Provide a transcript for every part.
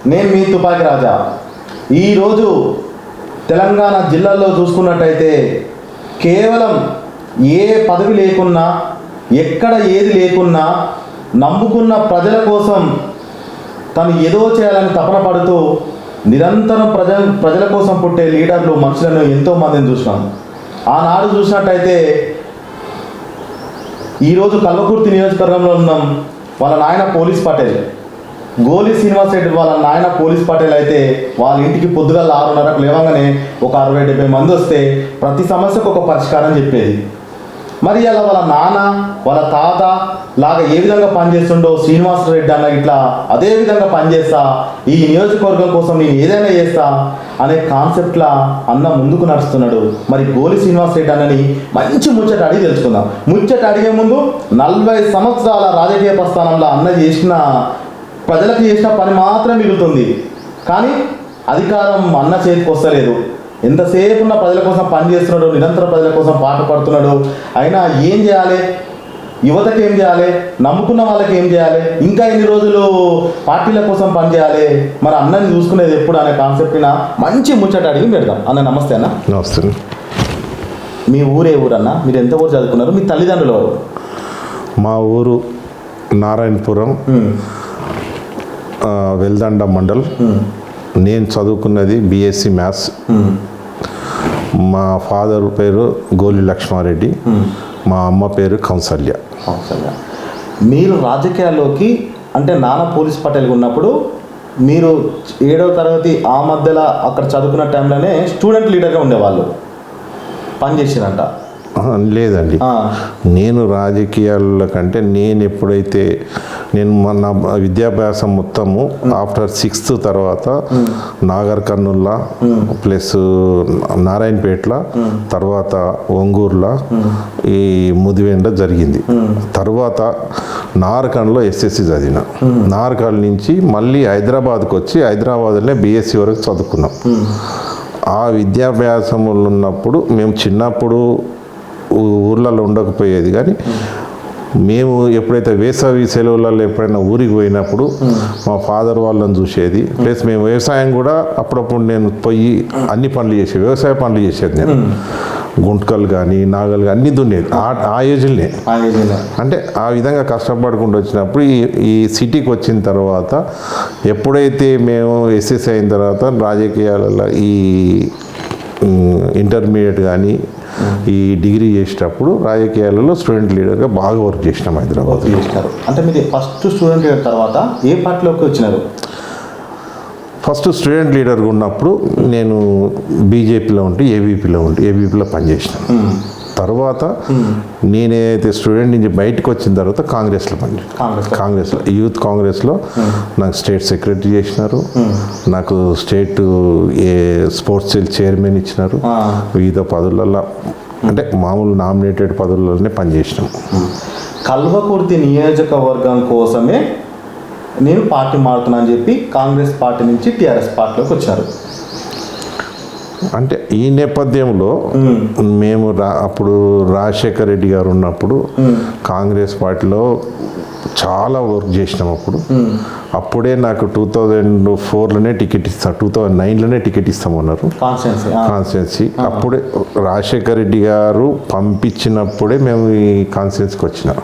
నేను మీ తుపాకి రాజా. ఈరోజు తెలంగాణ జిల్లాల్లో చూసుకున్నట్టయితే కేవలం ఏ పదవి లేకున్నా, ఎక్కడ ఏది లేకున్నా, నమ్ముకున్న ప్రజల కోసం తను ఏదో చేయాలని తపన పడుతూ నిరంతరం ప్రజల కోసం పుట్టే లీడర్లు, మనుషులను ఎంతోమందిని చూసినాం. ఆనాడు చూసినట్టయితే ఈరోజు కల్వకుర్తి నియోజకవర్గంలో ఉన్నాం. వాళ్ళ నాయన పోలీస్ పటేల్, గోలి శ్రీనివాస్ రెడ్డి వాళ్ళ నాయన పోలీస్ పటేల్ అయితే వాళ్ళ ఇంటికి పొద్దుగా 6:30కు లేవగానే ఒక 60-70 మంది వస్తే ప్రతి సమస్యకు ఒక పరిష్కారం చెప్పేది. మరి అలా వాళ్ళ నాన్న, వాళ్ళ తాత లాగా ఏ విధంగా పనిచేస్తుండో శ్రీనివాస్ రెడ్డి అన్న ఇట్లా అదే విధంగా పనిచేస్తా, ఈ నియోజకవర్గం కోసం నేను ఏదైనా చేస్తా అనే కాన్సెప్ట్లా అన్న ముందుకు నడుస్తున్నాడు. మరి గోలి శ్రీనివాస్ రెడ్డి అన్నని మంచి ముచ్చట అడిగి తెలుసుకుందాం. ముచ్చట అడిగే ముందు 40 సంవత్సరాల రాజకీయ ప్రస్థానంలో అన్న చేసిన, ప్రజలకు చేసిన పని మాత్రం మిగులుతుంది. కానీ అధికారం అన్న చేతికి వస్తలేదు. ఎంతసేపు ఉన్న ప్రజల కోసం పనిచేస్తున్నాడు, నిరంతర ప్రజల కోసం పాట పడుతున్నాడు. అయినా ఏం చేయాలి, యువతకి ఏం చేయాలి, నమ్ముకున్న వాళ్ళకి ఏం చేయాలి, ఇంకా ఎన్ని రోజులు పార్టీల కోసం పనిచేయాలి, మరి అన్నని చూసుకునేది ఎప్పుడు అనే కాన్సెప్ట్న మంచి ముచ్చట అడిగి పెడదాం. అన్న నమస్తే. అన్న నమస్తే. మీ ఊరే ఊరన్నా? మీరు ఎంత ఊరు చదువుకున్నారు? మీ తల్లిదండ్రులు ఎవరు? మా ఊరు నారాయణపురం, వెల్దండ మండల్. నేను చదువుకున్నది BSc మ్యాథ్స్. మా ఫాదర్ పేరు గోలి లక్ష్మారెడ్డి, మా అమ్మ పేరు కౌసల్య. మీరు రాజకీయాల్లోకి అంటే నాన్న పోలీస్ పటేల్ ఉన్నప్పుడు మీరు 7వ తరగతి ఆ మధ్యలో అక్కడ చదువుకున్న టైంలోనే స్టూడెంట్ లీడర్గా ఉండేవాళ్ళు, పనిచేసిరంట? లేదండి, నేను రాజకీయాల కంటే నేను మన విద్యాభ్యాసం మొత్తము ఆఫ్టర్ 6th తర్వాత నాగర్ కర్నూల్లో ప్లస్ నారాయణపేటలో, తర్వాత ఒంగూరులో, ఈ ముదివెండ జరిగింది. తర్వాత నార్కన్లో SSC చదివిన. నార్కన్ నుంచి మళ్ళీ హైదరాబాద్కి వచ్చి హైదరాబాద్లోనే BSc వరకు చదువుకున్నాం. ఆ విద్యాభ్యాసములు ఉన్నప్పుడు మేము చిన్నప్పుడు ఊర్లలో ఉండకపోయేది, కానీ మేము ఎప్పుడైతే వేసవి సెలవులలో ఎప్పుడైనా ఊరికి పోయినప్పుడు మా ఫాదర్ వాళ్ళని చూసేది. ప్లస్ మేము వ్యవసాయం కూడా అప్పుడప్పుడు నేను పోయి అన్ని పనులు చేసేది, వ్యవసాయ పనులు చేసేది. నేను గుంటకలు కానీ నాగలు కానీ అన్ని దున్నేది ఆ ఏజ్లోనే. అంటే ఆ విధంగా కష్టపడుకుంటూ వచ్చినప్పుడు ఈ సిటీకి వచ్చిన తర్వాత ఎప్పుడైతే మేము SSC అయిన తర్వాత రాజకీయాలలో ఈ ఇంటర్మీడియట్ కానీ ఈ డిగ్రీ చేసేటప్పుడు రాజకీయాలలో స్టూడెంట్ లీడర్గా బాగా వర్క్ చేసినాం హైదరాబాద్. అంటే మీరు ఫస్ట్ స్టూడెంట్ లీడర్ తర్వాత ఏ పార్టీలోకి వచ్చినారు? ఫస్ట్ స్టూడెంట్ లీడర్గా ఉన్నప్పుడు నేను BJPలో ఉంటే ఏబీపీలో పనిచేసినాను. తర్వాత నేనైతే స్టూడెంట్ నుంచి బయటకు వచ్చిన తర్వాత కాంగ్రెస్లో కాంగ్రెస్లో యూత్ కాంగ్రెస్లో నాకు స్టేట్ సెక్రటరీ చేసినారు. నాకు స్టేట్ స్పోర్ట్స్ సెల్ చైర్మన్ ఇచ్చినారు. వివిధ పదవులలో అంటే మామూలు నామినేటెడ్ పదవులలోనే పనిచేసినాం. కల్వకుర్తి నియోజకవర్గం కోసమే నేను పార్టీ మారుతున్నా అని చెప్పి కాంగ్రెస్ పార్టీ నుంచి TRS పార్టీలోకి వచ్చారు. అంటే ఈ నేపథ్యంలో మేము అప్పుడు రాజశేఖర రెడ్డి గారు ఉన్నప్పుడు కాంగ్రెస్ పార్టీలో చాలా వర్క్ చేసినాం. అప్పుడే నాకు 2004లోనే టికెట్ ఇస్తాం, 2009లోనే టికెట్ ఇస్తామన్నారు కాన్స్టిట్యున్సీ. అప్పుడే రాజశేఖర రెడ్డి గారు పంపించినప్పుడే మేము ఈ కాన్స్టిట్యున్సీకి వచ్చినాం.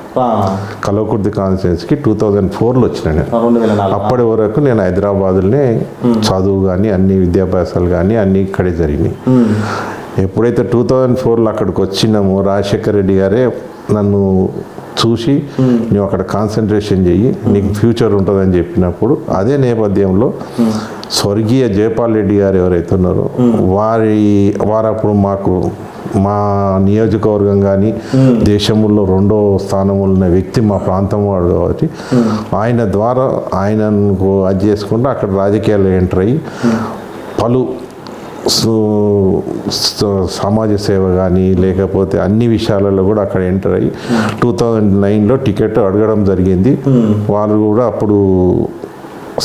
కల్వకుర్తి కాన్స్టిట్యున్సీకి 2004లో వచ్చినా నేను. అప్పటి వరకు నేను హైదరాబాద్లోనే చదువు కానీ అన్ని విద్యాభ్యాసాలు కానీ అన్నీ ఇక్కడే జరిగినాయి. ఎప్పుడైతే 2004లో అక్కడికి వచ్చినామో రాజశేఖర రెడ్డి గారే నన్ను చూసి నువ్వు అక్కడ కాన్సన్ట్రేషన్ చెయ్యి, నీకు ఫ్యూచర్ ఉంటుందని చెప్పినప్పుడు అదే నేపథ్యంలో స్వర్గీయ జయపాల్ రెడ్డి గారు ఎవరైతే ఉన్నారో వారు అప్పుడు మా నియోజకవర్గం కానీ దేశంలో 2వ స్థానంలో ఉన్న వ్యక్తి మా ప్రాంతం వాడు కాబట్టి ఆయన ద్వారా ఆయనకు అది చేసుకుంటూ అక్కడ రాజకీయాల్లో ఎంటర్ అయ్యి పలు సమాజ సేవ కానీ లేకపోతే అన్ని విషయాలలో కూడా అక్కడ ఎంటర్ అయ్యి 2009లో టికెట్ అడగడం జరిగింది. వాళ్ళు కూడా అప్పుడు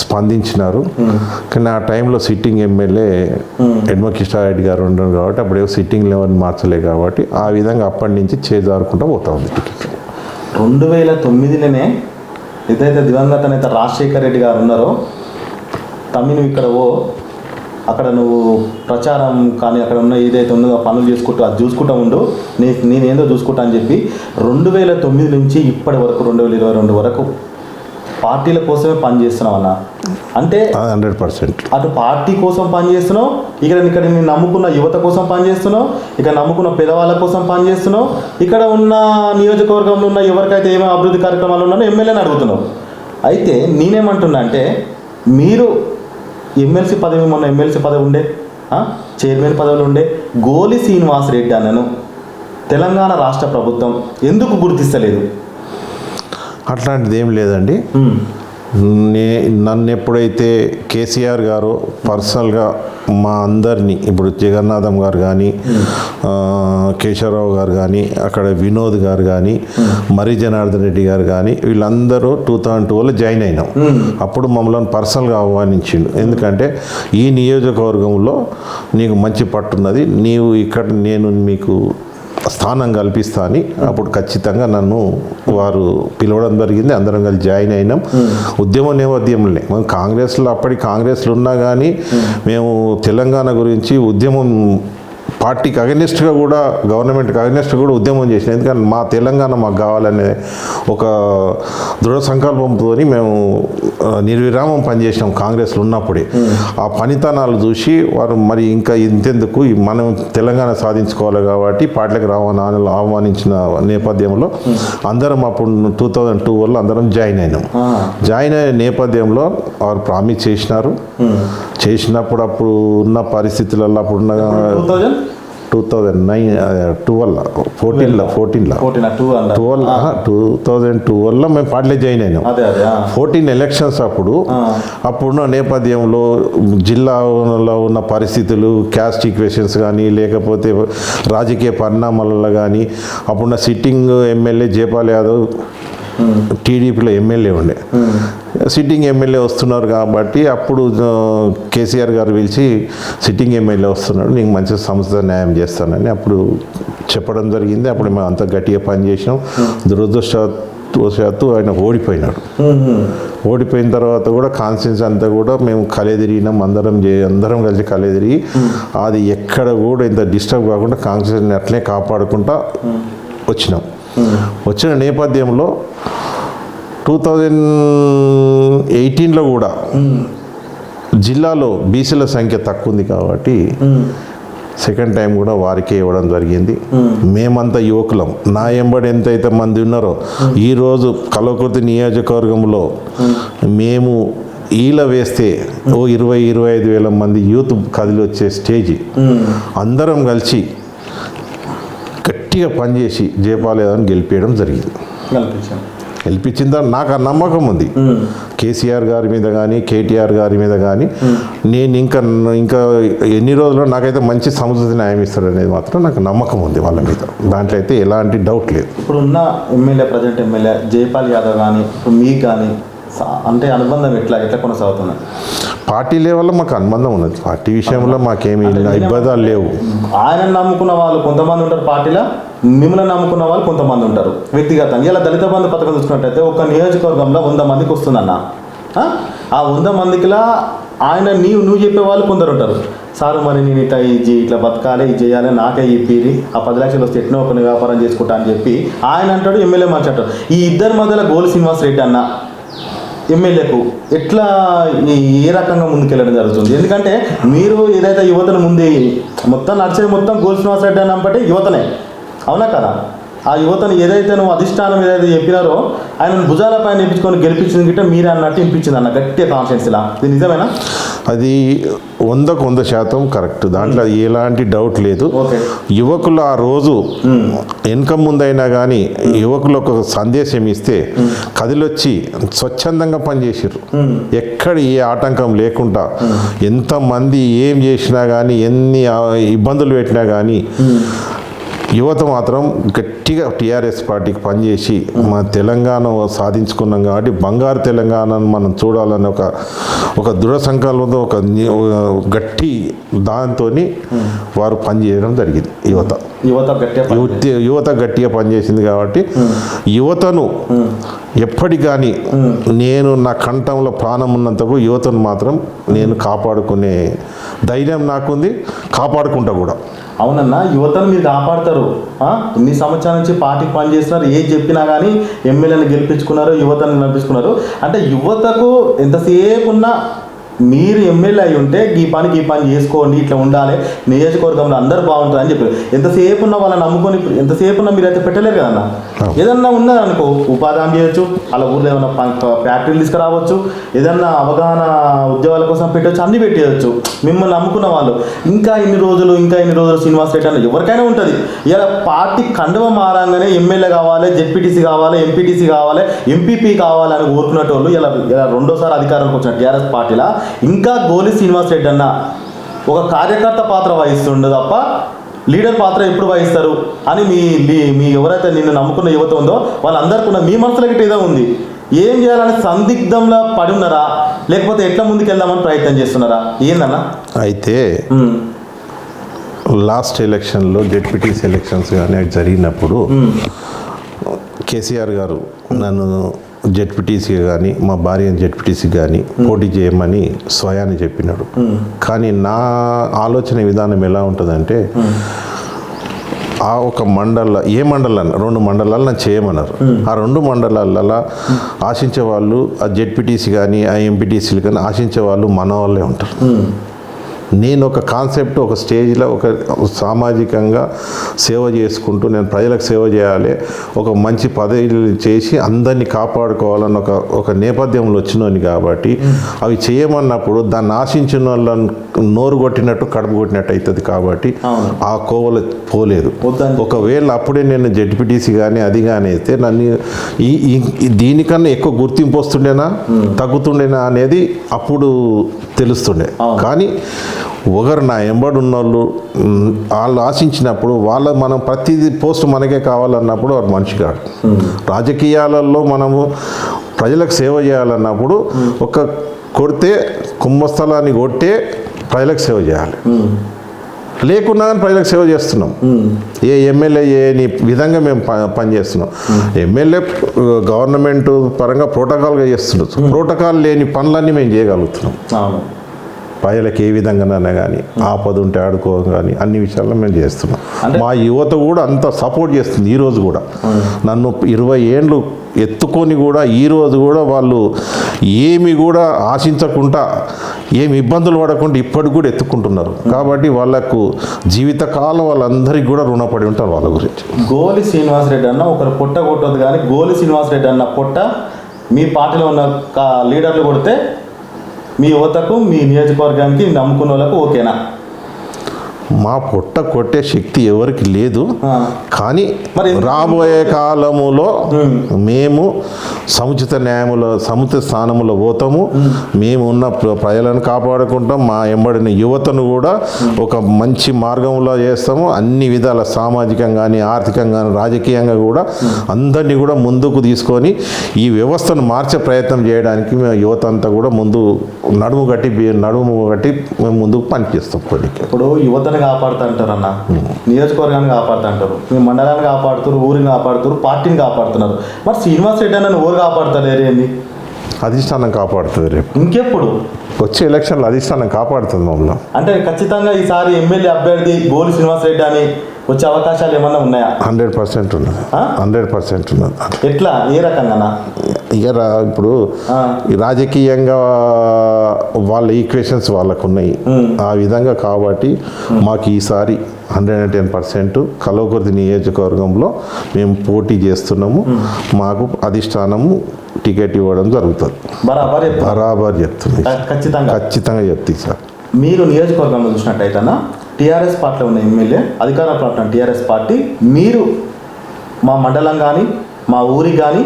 స్పందించినారు. కానీ ఆ టైంలో సిట్టింగ్ ఎమ్మెల్యే యనమకృష్ణారెడ్డి గారు ఉండరు కాబట్టి అప్పుడు సిట్టింగ్ లెవెల్ మార్చలే కాబట్టి ఆ విధంగా అప్పటి నుంచి చేజారుకుంటూ పోతా ఉంది టికెట్. 2009లోనే ఏదైతే దివంగత నేత రాజశేఖర రెడ్డి గారు ఉన్నారో తమ్మి నువ్వు ఇక్కడ అక్కడ నువ్వు ప్రచారం కానీ అక్కడ ఉన్న ఏదైతే ఉందో ఆ పనులు చేసుకుంటూ అది చూసుకుంటూ ఉండు, నేనేందో చూసుకుంటా అని చెప్పి 2009 నుంచి ఇప్పటి వరకు 2022 వరకు పార్టీల కోసమే పనిచేస్తున్నావు అన్న. అంటే 100% అటు పార్టీ కోసం పనిచేస్తున్నావు, ఇక్కడ నేను నమ్ముకున్న యువత కోసం పనిచేస్తున్నావు, ఇక్కడ నమ్ముకున్న పేదవాళ్ళ కోసం పనిచేస్తున్నావు, ఇక్కడ ఉన్న నియోజకవర్గంలో ఉన్న ఎవరికైతే ఏమేమి అభివృద్ధి కార్యక్రమాలు ఉన్నాయో ఎమ్మెల్యేని అడుగుతున్నావు. అయితే నేనేమంటున్నా అంటే మీరు ఎమ్మెల్సీ పదవి, మొన్న ఎమ్మెల్సీ పదవి ఉండే, చైర్మన్ పదవులు ఉండే గోలి శ్రీనివాస్ రెడ్డి అన్నను తెలంగాణ రాష్ట్ర ప్రభుత్వం ఎందుకు గుర్తిస్తలేదు? అట్లాంటిది ఏం లేదండి. నన్ను ఎప్పుడైతే కేసీఆర్ గారు పర్సనల్గా మా అందరినీ, ఇప్పుడు జగన్నాథం గారు కానీ, కేశవరావు గారు కానీ, అక్కడ వినోద్ గారు కానీ, మరి జనార్దన్ రెడ్డి గారు కానీ, వీళ్ళందరూ 2002లో జాయిన్ అయినాం. అప్పుడు మమ్మల్ని పర్సనల్గా ఆహ్వానించిండు. ఎందుకంటే ఈ నియోజకవర్గంలో నీకు మంచి పట్టున్నది, నీవు ఇక్కడ నేను మీకు స్థానం కల్పిస్తా అని అప్పుడు ఖచ్చితంగా నన్ను వారు పిలవడం జరిగింది. అందరం కలిసి జాయిన్ అయినాం. ఉద్యమ నేపథ్యంలోనే మేము కాంగ్రెస్లో ఉన్నా కానీ మేము తెలంగాణ గురించి ఉద్యమం పార్టీకి అగెనిస్ట్గా కూడా, గవర్నమెంట్కి అగెనిస్ట్గా కూడా ఉద్యమం చేసినాం. ఎందుకంటే మా తెలంగాణ మాకు కావాలనే ఒక దృఢ సంకల్పంతో మేము నిర్విరామం పనిచేసినాం కాంగ్రెస్లో ఉన్నప్పుడే. ఆ పనితనాలు చూసి వారు మరి ఇంకా ఇంతెందుకు మనం తెలంగాణ సాధించుకోవాలి కాబట్టి పార్టీలకు ఆహ్వానించిన నేపథ్యంలో అందరం అప్పుడు 2002 వల్ల అందరం జాయిన్ అయినాం. జాయిన్ అయిన నేపథ్యంలో వారు ప్రామిస్ చేసినప్పుడు అప్పుడు ఉన్న పరిస్థితులలో అప్పుడున్న 2002 వల్ల మేము పార్టీలో జాయిన్ అయినాం. 14 ఎలక్షన్స్ అప్పుడున్న నేపథ్యంలో జిల్లాలో ఉన్న పరిస్థితులు, క్యాస్ట్ ఈక్వేషన్స్ కానీ, లేకపోతే రాజకీయ పరిణామాలలో కానీ, అప్పుడున్న సిట్టింగ్ ఎమ్మెల్యే జయపాల్ యాదవ్ టీడీపీలో ఎమ్మెల్యే ఉండే, సిట్టింగ్ ఎమ్మెల్యే వస్తున్నారు కాబట్టి అప్పుడు కేసీఆర్ గారు పిలిచి సిట్టింగ్ ఎమ్మెల్యే వస్తున్నాడు, నీకు మంచి సంస్థ న్యాయం చేస్తానని అప్పుడు చెప్పడం జరిగింది. అప్పుడు మేము అంత గట్టిగా పనిచేసాం. దురదృష్టవశాత్తు ఆయన ఓడిపోయినాడు. ఓడిపోయిన తర్వాత కూడా కాన్స్టిట్యూన్సీ అంతా కూడా మేము కలెదిరిగినాం. అందరం కలిసి కలెదిరిగి అది ఎక్కడ కూడా ఇంత డిస్టర్బ్ కాకుండా కాన్స్టిట్యూన్సీని అట్లే కాపాడుకుంటా వచ్చిన నేపథ్యంలో 2018లో కూడా జిల్లాలో బీసీల సంఖ్య తక్కువ ఉంది కాబట్టి సెకండ్ టైం కూడా వారికే ఇవ్వడం జరిగింది. మేమంతా యువకులం, నా ఎంబడి ఎంతైతే మంది ఉన్నారో ఈరోజు కల్వకుర్తి నియోజకవర్గంలో మేము ఈల వేస్తే 20-25 వేల మంది యూత్ కదిలి వచ్చే స్టేజ్ అందరం కలిసి గట్టిగా పనిచేసి జయపాల్ యాదవ్ని గెలిపించడం జరిగింది. గెలిపించిందా నాకు ఆ నమ్మకం ఉంది. కేసీఆర్ గారి మీద కానీ, కేటీఆర్ గారి మీద కానీ నేను ఇంకా ఎన్ని రోజుల్లో నాకైతే మంచి సముచిత న్యాయం ఇస్తాడనేది మాత్రం నాకు నమ్మకం ఉంది వాళ్ళ మీద. దాంట్లో అయితే ఎలాంటి డౌట్ లేదు. ఇప్పుడున్న ప్రజెంట్ ఎమ్మెల్యే జయపాల్ యాదవ్ కానీ ఇప్పుడు మీకు కానీ అంటే అనుబంధం ఎట్లా కొనసాగుతుంది? పార్టీ లెవెల్లో మాకు అనుబంధం ఉన్నది. పార్టీ విషయంలో మాకేమీ ఇబ్బందులు లేవు. ఆయన నమ్ముకున్న వాళ్ళు కొంతమంది ఉంటారు పార్టీలో, మిమ్మల్ని నమ్ముకున్న వాళ్ళు కొంతమంది ఉంటారు వ్యక్తిగతంగా. ఇలా దళిత బంధు పథకం చూసుకున్నట్టయితే ఒక నియోజకవర్గంలో 100 మందికి వస్తుందన్న. ఆ 100 మందికిలా ఆయన నువ్వు చెప్పే వాళ్ళు కొందరు ఉంటారు. సారు మరి నేను ఇట్లా బతకాలి, ఇది చేయాలి, నాకే ఇప్పిరి, ఆ 10 లక్షలు వస్తే ఎట్నో కొన్ని వ్యాపారం చేసుకుంటా అని చెప్పి ఆయన అంటాడు, ఎమ్మెల్యే మాట్లాడతాడు. ఈ ఇద్దరి మధ్యలో గోలి శ్రీనివాస్ రెడ్డి అన్న ఎమ్మెల్యేకు ఎట్లా ఏ రకంగా ముందుకెళ్ళడం జరుగుతుంది? ఎందుకంటే మీరు ఏదైతే యువతను ముందు మొత్తం నడిచేది మొత్తం గోలి శ్రీనివాస్ రెడ్డి అని అంటే యువతనే, అవునా కదా? ఆ యువతను ఏదైతే నువ్వు అధిష్టానం ఏదైతే చెప్పినారో ఆయన భుజాల పైన నేర్పించుకొని గెలిపించింది గిట్ట మీరే అన్నట్టు వినిపించింది అన్న గట్టిగా కాన్ఫిడెన్స్. ఇలా ఇది నిజమేనా? అది 100% కరెక్ట్. దాంట్లో ఎలాంటి డౌట్ లేదు. యువకులు ఆ రోజు వెనక ముందైనా కానీ యువకులు ఒక సందేశం ఇస్తే కదిలొచ్చి స్వచ్ఛందంగా పనిచేసారు. ఎక్కడ ఏ ఆటంకం లేకుండా ఎంతమంది ఏం చేసినా కానీ, ఎన్ని ఇబ్బందులు పెట్టినా కానీ యువత మాత్రం గట్టిగా టీఆర్ఎస్ పార్టీకి పనిచేసి మా తెలంగాణ సాధించుకున్నాం కాబట్టి బంగారు తెలంగాణను మనం చూడాలని ఒక దృఢ సంకల్పంతో ఒక గట్టి దాంతో వారు పనిచేయడం జరిగింది. యువత గట్టిగా పనిచేసింది కాబట్టి యువతను ఎప్పటికి కానీ నేను నా కంఠంలో ప్రాణం ఉన్నంతకు యువతను మాత్రం నేను కాపాడుకునే ధైర్యం నాకుంది, కాపాడుకుంటా కూడా. అవునన్నా, యువతను మీరు కాపాడతారు. ఇన్ని సంవత్సరాల నుంచి పార్టీకి పనిచేస్తున్నారు, ఏది చెప్పినా కానీ ఎమ్మెల్యేని గెలిపించుకున్నారు, యువతను నడిపించుకున్నారు. అంటే యువతకు ఎంతసేపు ఉన్నా మీరు ఎమ్మెల్యే అయి ఉంటే ఈ పని చేసుకోండి, ఇట్లా ఉండాలి, నియోజకవర్గంలో అందరూ బాగుంటుంది అని చెప్పారు. ఎంతసేపు ఉన్నా వాళ్ళని నమ్ముకొని ఎంతసేపు ఉన్నా మీరు అయితే పెట్టలేరు కదన్నా. ఏదన్నా ఉన్నదనుకో ఉపాధి హామీ చేయొచ్చు, అలా ఊళ్ళో ఏమన్నా ఫ్యాక్టరీలు తీసుకురావచ్చు, ఏదన్నా అవగాహన ఉద్యోగాల కోసం పెట్టవచ్చు, అన్ని పెట్టేయచ్చు. మిమ్మల్ని నమ్ముకున్న వాళ్ళు ఇంకా ఇన్ని రోజులు శ్రీనివాస్ రెడ్డి అన్న ఎవరికైనా ఉంటుంది. ఇలా పార్టీ కండువ మారంగానే ఎమ్మెల్యే కావాలి, జెడ్పీటీసీ కావాలి, ఎంపీటీసీ కావాలి, ఎంపీపీ కావాలని కోరుకునేటోళ్ళు ఇలా రెండోసారి అధికారంలోకి వచ్చిన టీఆర్ఎస్ పార్టీలా ఇంకా గోలి శ్రీనివాస్ రెడ్డి అన్న ఒక కార్యకర్త పాత్ర వహిస్తుండే తప్ప లీడర్ పాత్ర ఎప్పుడు వహిస్తారు అని మీ ఎవరైతే నిన్ను నమ్ముకున్న యువత ఉందో వాళ్ళందరికీ ఉన్న మీ మనసులో గిట్ట ఏదో ఉంది. ఏం చేయాలని సందిగ్ధంలో పడి ఉన్నారా, లేకపోతే ఎట్లా ముందుకు వెళ్దామని ప్రయత్నం చేస్తున్నారా, ఏందన్నా? అయితే లాస్ట్ ఎలక్షన్లో జెడ్పీటీసీ ఎలక్షన్స్ కానీ అవి జరిగినప్పుడు కేసీఆర్ గారు నన్ను జెడ్పీటీసీ కానీ మా భార్య జెడ్పీటీసీ కానీ పోటీ చేయమని స్వయాన్ని చెప్పినాడు. కానీ నా ఆలోచన విధానం ఎలా ఉంటుందంటే ఆ ఒక ఏ మండలాన్ని 2 మండలాలు నన్ను చేయమన్నారు. ఆ 2 మండలాలలో ఆశించే వాళ్ళు ఆ జెడ్పీటీసీ కానీ ఆ ఎంపీటీసీలు కానీ ఆశించే వాళ్ళు మన వాళ్ళే ఉంటారు. నేను ఒక కాన్సెప్ట్ ఒక స్టేజ్లో ఒక సామాజికంగా సేవ చేసుకుంటూ నేను ప్రజలకు సేవ చేయాలి, ఒక మంచి పదవిలు చేసి అందరినీ కాపాడుకోవాలని ఒక నేపథ్యంలో వచ్చినోని కాబట్టి అవి చేయమన్నప్పుడు దాన్ని ఆశించిన వాళ్ళని నోరు కొట్టినట్టు కడుపు కొట్టినట్టు అవుతుంది. కాబట్టి ఆ కోవలు పోలేదు. ఒకవేళ అప్పుడే నేను జెడ్పీటీసీ కానీ అది కానీ అయితే నన్ను దీనికన్నా ఎక్కువ గుర్తింపు వస్తుండేనా తగ్గుతుండేనా అనేది అప్పుడు తెలుస్తుండే. కానీ ఒకరు నా ఎంబడి ఉన్నోళ్ళు వాళ్ళు ఆశించినప్పుడు మనం ప్రతిదీ పోస్ట్ మనకే కావాలన్నప్పుడు వాడు మనిషి కాదు. రాజకీయాలలో మనము ప్రజలకు సేవ చేయాలన్నప్పుడు ఒక కొడితే కుంభస్థలాన్ని కొట్టే ప్రజలకు సేవ చేయాలి. లేకున్నా కానీ ప్రజలకు సేవ చేస్తున్నాం. ఏ ఎమ్మెల్యే ఏ విధంగా మేము పనిచేస్తున్నాం. ఎమ్మెల్యే గవర్నమెంట్ పరంగా ప్రోటోకాల్గా చేస్తున్నాం. ప్రోటోకాల్ లేని పనులన్నీ మేము చేయగలుగుతున్నాం. ప్రజలకు ఏ విధంగానైనా కానీ ఆపద ఉంటే ఆడుకోవడం కానీ అన్ని విషయాల్లో మేము చేస్తున్నాం. మా యువత కూడా అంత సపోర్ట్ చేస్తుంది. ఈరోజు కూడా నన్ను 20 ఏళ్ళు ఎత్తుకొని కూడా ఈరోజు కూడా వాళ్ళు ఏమి కూడా ఆశించకుండా ఏమి ఇబ్బందులు పడకుండా ఇప్పటికి కూడా ఎత్తుకుంటున్నారు. కాబట్టి వాళ్ళకు జీవితకాలం వాళ్ళందరికీ కూడా రుణపడి ఉంటారు వాళ్ళ గురించి. గోలి శ్రీనివాస్ రెడ్డి అన్న ఒకరు పొట్ట కొట్టదు, కానీ గోలి శ్రీనివాస్ రెడ్డి అన్న పొట్ట మీ పార్టీలో ఉన్న లీడర్లు కొడితే మీ యువతకు మీ నియోజకవర్గానికి నమ్ముకున్న వాళ్ళకు ఓకేనా? మా పొట్ట కొట్టే శక్తి ఎవరికి లేదు. కానీ రాబోయే కాలములో మేము సముచిత స్థానములో పోతాము. మేము ఉన్న ప్రజలను కాపాడుకుంటాం. మా ఎంబడిన యువతను కూడా ఒక మంచి మార్గంలో చేస్తాము. అన్ని విధాల సామాజికంగా కానీ ఆర్థికంగా కానీ రాజకీయంగా కూడా అందరినీ కూడా ముందుకు తీసుకొని ఈ వ్యవస్థను మార్చే ప్రయత్నం చేయడానికి మేము యువత అంతా కూడా నడుము కట్టి మేము ముందుకు పనిచేస్తాం. ఇప్పుడు యువతను కాపాడుతుంటారు అన్న, నియోజకవర్గాన్ని కాపాడుతుంటారు, మీ మండలాన్ని కాపాడుతారు, ఊరిని కాపాడుతారు, పార్టీని కాపాడుతున్నారు. మరి శ్రీనివాస్ రెడ్డి అన్న ఊరు కాపాడుతారు ఏంది? అధిష్టానం కాపాడుతుంది. రేపు ఇంకెప్పుడు వచ్చే ఎలక్షన్లో అధిష్టానం కాపాడుతుంది మమ్మల్ని. అంటే ఖచ్చితంగా ఈసారి ఎమ్మెల్యే అభ్యర్థి గోలి శ్రీనివాస్ రెడ్డి అని వచ్చే అవకాశాలు ఏమన్నా ఉన్నాయా? 100% ఉన్నది. 100% ఉన్నది. ఎట్లా, ఏ రకంగా? ఇప్పుడు రాజకీయంగా వాళ్ళ ఈక్వేషన్స్ వాళ్ళకు ఉన్నాయి ఆ విధంగా. కాబట్టి మాకు ఈసారి 110% కల్వకుర్తి నియోజకవర్గంలో మేము పోటీ చేస్తున్నాము. మాకు అధిష్టానము టికెట్ ఇవ్వడం జరుగుతుంది. బరాబర్ చెప్తుంది. ఖచ్చితంగా చెప్తుంది సార్. మీరు నియోజకవర్గంలో చూసినట్టయితేనా టీఆర్ఎస్ పార్టీలో ఉన్న ఎమ్మెల్యే అధికార పార్టీ టీఆర్ఎస్ పార్టీ, మీరు మా మండలం కానీ మా ఊరికి కానీ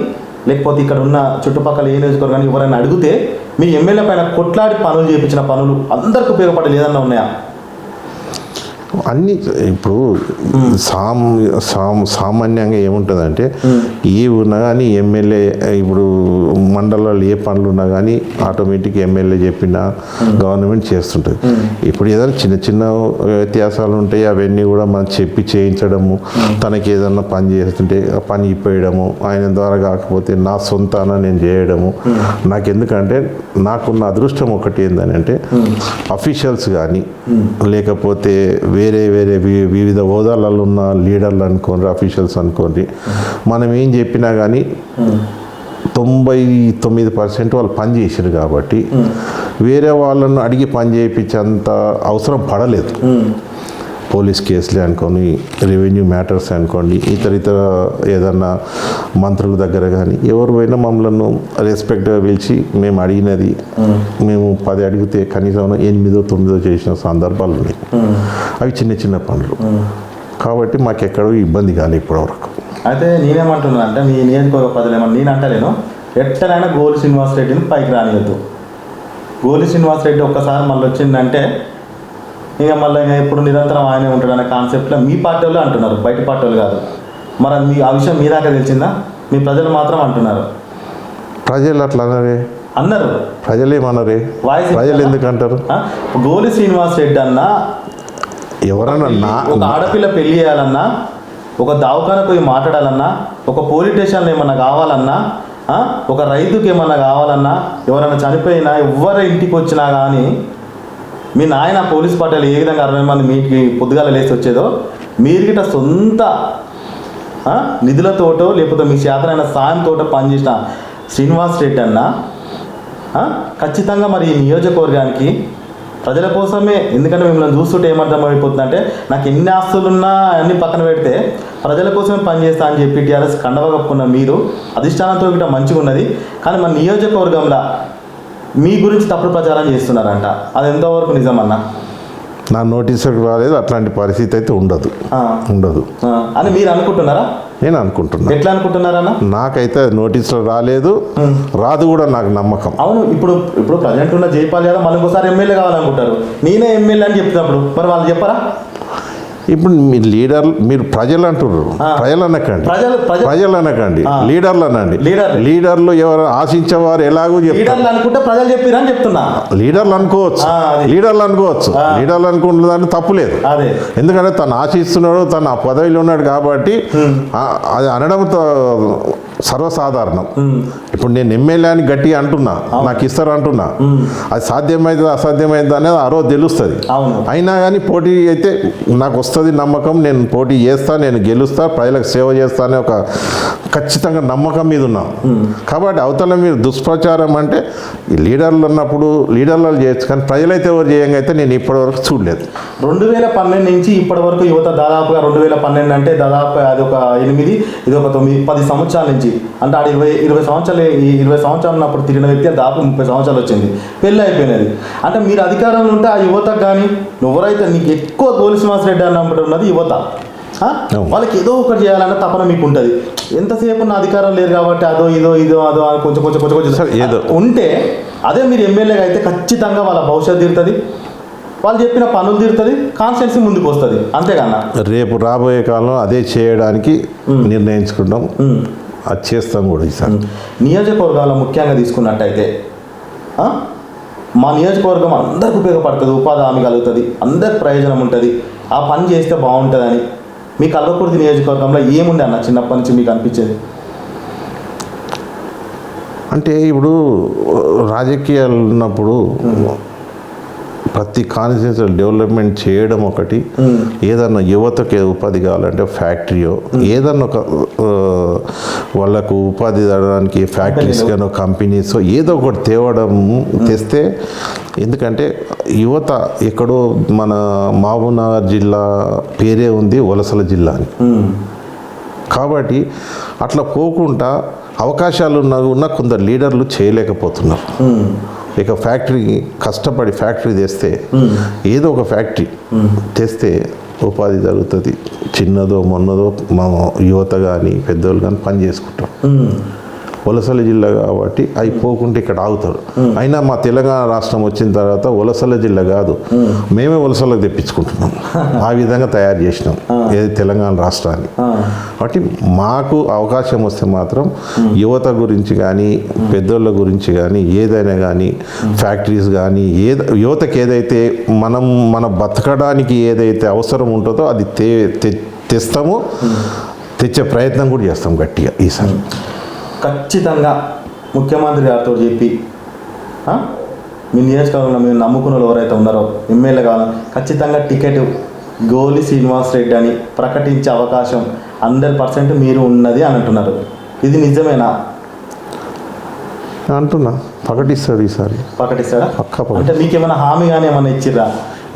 లేకపోతే ఇక్కడ ఉన్న చుట్టుపక్కల ఏ నియోజకవర్గాన్ని ఎవరైనా అడిగితే మీ ఎమ్మెల్యే పైన కొట్లాడి పనులు చేయించిన పనులు అందరికి ఉపయోగపడేది ఏదన్నా ఉన్నాయా? అన్ని ఇప్పుడు సామాన్యంగా ఏముంటుందంటే ఏ ఉన్నా కానీ ఎమ్మెల్యే ఇప్పుడు మండలాలు ఏ పనులు ఉన్నా కానీ ఆటోమేటిక్ ఎమ్మెల్యే చెప్పిన గవర్నమెంట్ చేస్తుంటుంది. ఇప్పుడు ఏదైనా చిన్న చిన్న వ్యత్యాసాలు ఉంటాయి, అవన్నీ కూడా మనం చెప్పి చేయించడము, తనకి ఏదన్నా పని చేస్తుంటే ఆ పని ఇప్పేయడము, ఆయన ద్వారా కాకపోతే నా సొంతాన నేను చేయడము. నాకు ఎందుకంటే నాకున్న అదృష్టం ఒకటి ఏంటంటే అఫీషియల్స్ కానీ లేకపోతే వేరే వేరే వివిధ హోదాలలో ఉన్న లీడర్లు అనుకోండి, అఫీషియల్స్ అనుకోండి, మనం ఏం చెప్పినా కానీ 99% వాళ్ళు పని చేశారు కాబట్టి వేరే వాళ్ళను అడిగి పని చేయించేంత అవసరం పడలేదు. పోలీస్ కేసులే అనుకోండి, రెవెన్యూ మ్యాటర్స్ అనుకోండి, ఇతర ఏదన్నా మంత్రుల దగ్గర కానీ ఎవరు పోయినా మమ్మల్ని రెస్పెక్ట్గా పిలిచి మేము అడిగినది మేము 10 అడిగితే కనీసం 8, 9 చేసిన సందర్భాలు ఉన్నాయి. అవి చిన్న చిన్న పనులు కాబట్టి మాకెక్కడో ఇబ్బంది కాలేదు ఇప్పటివరకు. అయితే నేనేమంటున్నాను అంటే మీ నియోజకవర్గ ప్రజలు ఏమన్నా నేను అంటలేను, ఎట్టనైనా గోలి శ్రీనివాస్ రెడ్డిని పైకి రానియద్దు. గోలి శ్రీనివాస్ రెడ్డి ఒక్కసారి మళ్ళీ వచ్చిందంటే ఇక మళ్ళీ ఎప్పుడు నిరంతరం ఆయనే ఉంటాడు అనే కాన్సెప్ట్లో మీ పార్టీ వాళ్ళు అంటున్నారు, బయట పార్టీ వాళ్ళు కాదు. మరి అది ఆ విషయం మీ దాకా తెలిసిందా? మీ ప్రజలు మాత్రం అంటున్నారు. ప్రజలు అట్లా అన్నారు, ప్రజలు ఏమన్నారే? ప్రజలు ఎందుకు అంటారు? గోలి శ్రీనివాస్ రెడ్డి అన్న ఎవరన్నా ఒక ఆడపిల్ల పెళ్లి చేయాలన్నా, ఒక దవాఖానకు పోయి మాట్లాడాలన్నా, ఒక పోలీస్ స్టేషన్లో ఏమన్నా కావాలన్నా, ఒక రైతుకి ఏమన్నా కావాలన్నా, ఎవరైనా చనిపోయినా ఎవరి ఇంటికి వచ్చినా కానీ మీ నాయన పోలీస్ పార్టీలు ఏ విధంగా 60 మంది మీటికి పొద్దుగాల లేచి వచ్చేదో మీరు గిట్ట సొంత నిధులతోటో లేకపోతే మీ చేతనైన సాయంతో పనిచేసిన శ్రీనివాస్ రెడ్డి అన్న ఖచ్చితంగా మరి ఈ నియోజకవర్గానికి ప్రజల కోసమే, ఎందుకంటే మిమ్మల్ని చూస్తుంటే ఏమర్థమైపోతుందంటే నాకు ఎన్ని ఆస్తులున్నా అన్ని పక్కన పెడితే ప్రజల కోసమే పనిచేస్తా అని చెప్పి టీఆర్ఎస్ కండవ కప్పుకున్న మీరు అధిష్టానంతో గిట్ట మంచిగా ఉన్నది. కానీ మన నియోజకవర్గంలో మీ గురించి తప్పుడు ప్రచారం చేస్తున్నారంట, అది ఎంతవరకు నిజమన్నా? నా నోటీసులకు రాలేదు, అట్లాంటి పరిస్థితి అయితే ఉండదు అని మీరు అనుకుంటున్నారా? నేను అనుకుంటున్నా. ఎట్లా అనుకుంటున్నారన్నా? నాకైతే నోటీసులు రాలేదు, రాదు కూడా నాకు నమ్మకం. అవును, ఇప్పుడు ప్రజెంట్ ఉన్న జైపాల్ యాదవ్ మళ్ళీ ఇంకోసారి ఎమ్మెల్యే కావాలనుకుంటారు, నేనే ఎమ్మెల్యే అని చెప్తున్నప్పుడు మరి వాళ్ళు చెప్పరా? ఇప్పుడు మీ లీడర్, మీరు ప్రజలు అంటున్నారు, ప్రజలు అనకండి, లీడర్లు అనండి. లీడర్లు ఎవరు ఆశించేవారు ఎలాగో లీడర్లు అనుకుంటే ప్రజలు చెప్పిరని చెప్తున్నా. లీడర్లు అనుకోవచ్చు, లీడర్లు అనుకుంటున్నదాన్ని తప్పులేదు. ఎందుకంటే తను ఆశిస్తున్నాడు, తను ఆ పదవిలో ఉన్నాడు కాబట్టి అది అనడంతో సర్వసాధారణం. ఇప్పుడు నేను ఎమ్మెల్యే అని గట్టిగా అంటున్నా, నాకు ఇస్తారు అంటున్నా, అది సాధ్యమైంది అసాధ్యమైంది అనేది ఆ రోజు తెలుస్తుంది. అయినా కానీ పోటీ అయితే నాకు వస్తుంది నమ్మకం, నేను పోటీ చేస్తా, నేను గెలుస్తా, ప్రజలకు సేవ చేస్తా అనే ఒక ఖచ్చితంగా నమ్మకం మీద ఉన్నాం. కాబట్టి అవతల మీరు దుష్ప్రచారం అంటే లీడర్లు ఉన్నప్పుడు లీడర్లు చేయొచ్చు, కానీ ప్రజలైతే ఎవరు చేయంగా అయితే నేను ఇప్పటివరకు చూడలేదు. 2012 నుంచి ఇప్పటి వరకు యువత దాదాపుగా 2012 అంటే దాదాపు అది ఒక 8, ఇది ఒక 9, 10 సంవత్సరాల నుంచి అంటే ఆడ 20 సంవత్సరాలు, ఈ 20 సంవత్సరాలు ఉన్నప్పుడు తిరిగిన వ్యక్తి దాదాపు 30 సంవత్సరాలు వచ్చింది, పెళ్ళి అయిపోయినది. అంటే మీరు అధికారంలో ఉంటే ఆ యువతకు కానీ ఎవరైతే నీకు ఎక్కువ గోలి శ్రీనివాస్ రెడ్డి అన్నప్పుడు ఉన్నది యువత, వాళ్ళకి ఏదో ఒకటి చేయాలన్న తపన మీకు ఉంటుంది. ఎంతసేపు నా అధికారం లేదు కాబట్టి అదో ఇదో అని కొంచెం ఏదో ఉంటే అదే మీరు ఎమ్మెల్యేగా అయితే ఖచ్చితంగా వాళ్ళ భవిష్యత్తు తీరుతుంది, వాళ్ళు చెప్పిన పనులు తీరుతుంది, కాన్స్టిట్యున్సీ ముందుకు వస్తుంది. అంతేకన్నా రేపు రాబోయే కాలంలో అదే చేయడానికి నిర్ణయించుకుంటాం, అది చేస్తాం కూడా. ఈసారి నియోజకవర్గాల్లో ముఖ్యంగా తీసుకున్నట్టయితే మా నియోజకవర్గం అందరికి ఉపయోగపడుతుంది, ఉపాధి హామీ కలుగుతుంది, అందరికి ప్రయోజనం ఉంటుంది, ఆ పని చేస్తే బాగుంటుందని మీ కల్వకుర్తి నియోజకవర్గంలో ఏముంది అన్న చిన్నప్పటి నుంచి మీకు అనిపించేది? అంటే ఇప్పుడు రాజకీయాలు ఉన్నప్పుడు ప్రతి కాన్స్టిట్యూన్సీ డెవలప్మెంట్ చేయడం ఒకటి, ఏదన్నా యువతకి ఉపాధి కావాలంటే ఫ్యాక్టరీయో ఏదన్నా ఒక వాళ్ళకు ఉపాధి తేవడానికి ఫ్యాక్టరీస్ కానీ కంపెనీస్ ఏదో ఒకటి తెస్తే, ఎందుకంటే యువత ఎక్కడో మన మహబూబ్నగర్ జిల్లా పేరే ఉంది వలసల జిల్లా అని, కాబట్టి అట్లా పోకుండా అవకాశాలు ఉన్న కొందరు లీడర్లు చేయలేకపోతున్నారు. ఇక ఫ్యాక్టరీ కష్టపడి ఫ్యాక్టరీ తెస్తే, ఏదో ఒక ఫ్యాక్టరీ తెస్తే ఉపాధి జరుగుతుంది, చిన్నదో మొన్నదో మా యువత కానీ పెద్దోళ్ళు కానీ పని చేసుకుంటాం. వలసల జిల్లా కాబట్టి అవి పోకుంటే ఇక్కడ ఆగుతారు. అయినా మా తెలంగాణ రాష్ట్రం వచ్చిన తర్వాత వలసల జిల్లా కాదు, మేమే వలసలకు తెప్పించుకుంటున్నాం. ఆ విధంగా తయారు చేసినాం ఏది తెలంగాణ రాష్ట్రాన్ని. కాబట్టి మాకు అవకాశం వస్తే మాత్రం యువత గురించి కానీ పెద్దోళ్ళ గురించి కానీ ఏదైనా కానీ ఫ్యాక్టరీస్ కానీ యువతకి ఏదైతే మన బతకడానికి ఏదైతే అవసరం ఉంటుందో అది తెస్తాము, తెచ్చే ప్రయత్నం కూడా చేస్తాం గట్టిగా ఈసారి. ఖచ్చితంగా ముఖ్యమంత్రి గారితో చెప్పి మీ నియోజకవర్గంలో మీరు నమ్ముకున్న వాళ్ళు ఎవరైతే ఉన్నారో ఎమ్మెల్యే కావాలి ఖచ్చితంగా టికెట్ గోలి శ్రీనివాస్ రెడ్డి అని ప్రకటించే అవకాశం 100% మీరు ఉన్నది అని అంటున్నారు. ఇది నిజమేనా? అంటున్నా ప్రకటిస్తాడు ఈసారి. ప్రకటిస్తాడా? పక్కా. అంటే మీకు ఏమైనా హామీ కానీ ఏమైనా ఇచ్చిర్రా?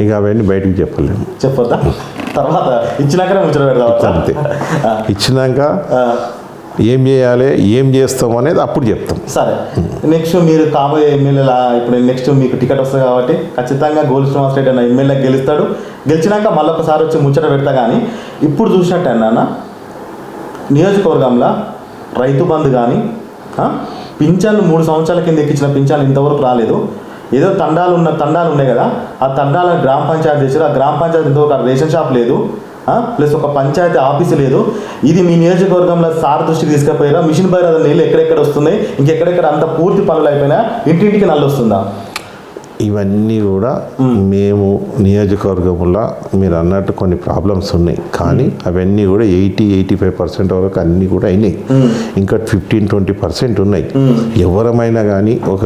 ఇక అవన్నీ బయటకు చెప్పలేము. చెప్పొద్దా? తర్వాత ఇచ్చినాకనే ముచ్చట పెడతాం. అంతే, ఇచ్చినాక ఏం చేయాలి ఏం చేస్తాం అనేది అప్పుడు చెప్తాం. సరే, నెక్స్ట్ మీరు కాబోయే ఎమ్మెల్యేలా ఇప్పుడు నెక్స్ట్ మీకు టికెట్ వస్తుంది కాబట్టి ఖచ్చితంగా గోలి శ్రీనివాస్ రెడ్డి అన్న ఎమ్మెల్యే గెలుస్తాడు. గెలిచినాక మళ్ళీ ఒకసారి వచ్చి ముచ్చట పెడతా. కానీ ఇప్పుడు చూసినట్టు అన్న నియోజకవర్గంలో రైతు బంధు కానీ పింఛన్లు 3 సంవత్సరాల కింద ఎక్కించిన పింఛన్లు ఇంతవరకు రాలేదు. ఏదో తండాలు ఉన్నాయి కదా, ఆ తండాల గ్రామ పంచాయతీ చేశారు. ఆ గ్రామ పంచాయతీ ఇంతవరకు రేషన్ షాప్ లేదు, ప్లస్ ఒక పంచాయతీ ఆఫీసు లేదు. ఇది మీ నియోజకవర్గంలో సార్ దృష్టికి తీసుకుపోయారా? మిషన్ భగీరథ నీళ్ళు ఎక్కడెక్కడ వస్తున్నాయి, ఇంకెక్కడెక్కడ అంత పూర్తి పనులు అయిపోయినా ఇంటింటికి నల్లు వస్తుందా? ఇవన్నీ కూడా మేము నియోజకవర్గంలో మీరు అన్నట్టు కొన్ని ప్రాబ్లమ్స్ ఉన్నాయి, కానీ అవన్నీ కూడా 80-85% వరకు అన్నీ కూడా అయినాయి. ఇంకా 15-20% ఉన్నాయి. ఎవరమైనా కానీ ఒక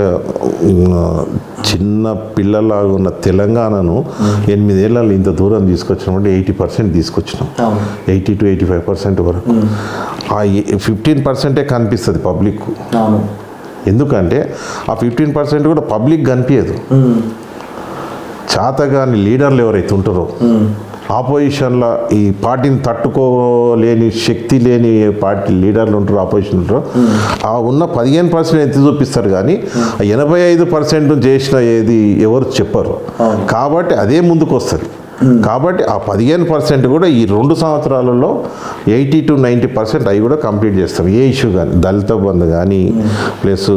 చిన్న పిల్లలాగా ఉన్న తెలంగాణను 8 ఏళ్ళలో ఇంత దూరం తీసుకొచ్చినామంటే 80% తీసుకొచ్చినాం. 80-85% వరకు. ఆ 15% కనిపిస్తుంది పబ్లిక్. ఎందుకంటే ఆ 15% కూడా పబ్లిక్ కనిపించదు. చాతగాని లీడర్లు ఎవరైతే ఉంటారో ఆపోజిషన్లో ఈ పార్టీని తట్టుకోలేని శక్తి లేని పార్టీ లీడర్లు ఉంటారు, ఆపోజిషన్ ఉంటారు, ఆ ఉన్న 15% ఎత్తి చూపిస్తారు. కానీ 85% చేసిన ఏది ఎవరు చెప్పరు. కాబట్టి అదే ముందుకు వస్తుంది. కాబట్టి ఆ 15% కూడా ఈ 2 సంవత్సరాలలో 80-90% అవి కూడా కంప్లీట్ చేస్తాం. ఏ ఇష్యూ కానీ దళిత బంధు కానీ ప్లస్